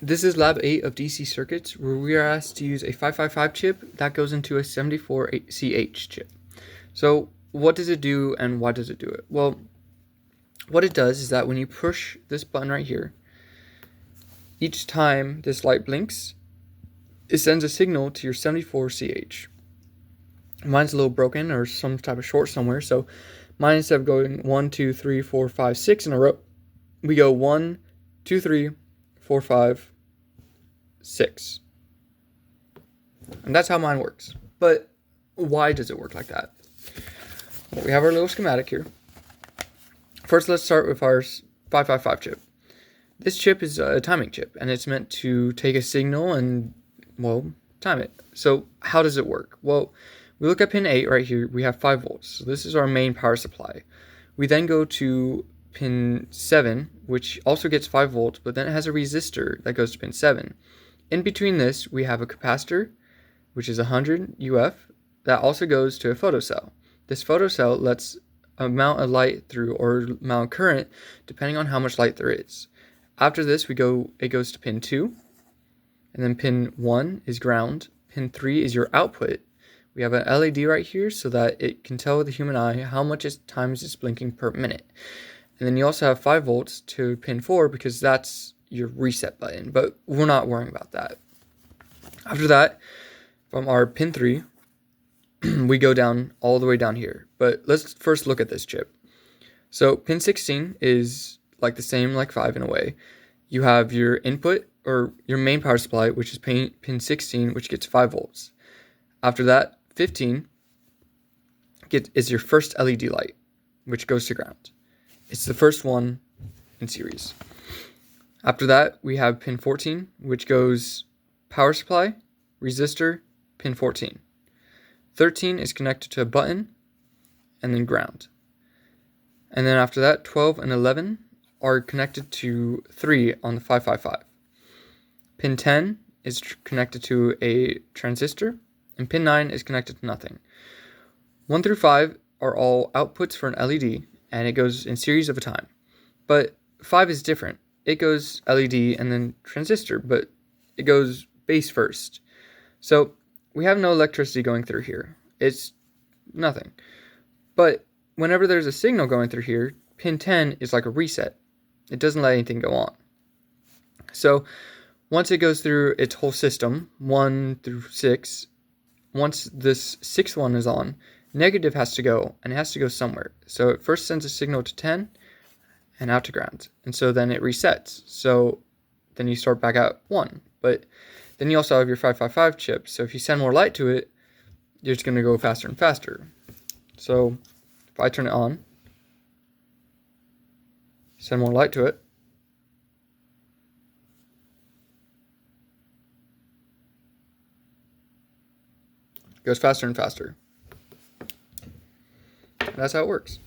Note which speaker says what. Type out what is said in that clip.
Speaker 1: This is lab 8 of DC circuits, where we are asked to use a 555 chip that goes into a 74CH chip. So what does it do and why does it do it? Well, what it does is that when you push this button right here, each time this light blinks, it sends a signal to your 74CH. Mine's a little broken or some type of short somewhere, so mine, instead of going 1, 2, 3, 4, 5, 6 in a row, we go 1, 2, 3, 4, 5, 6. And that's how mine works. But why does it work like that? Well, we have our little schematic here. First, let's start with our 555 chip. This chip is a timing chip, and it's meant to take a signal and, well, time it. So how does it work? Well, we look at pin 8 right here. We have 5 volts. So this is our main power supply. We then go to pin 7, which also gets 5 volts, but then it has a resistor that goes to pin 7. In between this, we have a capacitor, which is 100 UF, that also goes to a photocell. This photocell lets amount of light through, or amount of current, depending on how much light there is. After this, it goes to pin 2, and then pin 1 is ground. Pin 3 is your output. We have an LED right here so that it can tell the human eye how much times it's blinking per minute. And then you also have 5 volts to pin 4 because that's your reset button, but we're not worrying about that. After that, from our pin 3, we go down all the way down here. But let's first look at this chip. So pin 16 is like the same like 5 in a way. You have your input, or your main power supply, which is pin 16, which gets 5 volts. After that, 15 is your first LED light, which goes to ground. It's the first one in series. After that, we have pin 14, which goes power supply, resistor, pin 14. 13 is connected to a button, and then ground. And then after that, 12 and 11 are connected to 3 on the 555. Pin 10 is connected to a transistor, and pin 9 is connected to nothing. 1 through 5 are all outputs for an LED, and it goes in series of a time. But 5 is different. It goes LED and then transistor, but it goes base first. So we have no electricity going through here. It's nothing. But whenever there's a signal going through here, pin 10 is like a reset. It doesn't let anything go on. So once it goes through its whole system, 1 through 6, once this 6th one is on, negative has to go, and it has to go somewhere. So it first sends a signal to 10 and out to ground. And so then it resets. So then you start back at 1. But then you also have your 555 chip. So if you send more light to it, you're just going to go faster and faster. So if I turn it on, send more light to it, it goes faster and faster. And that's how it works.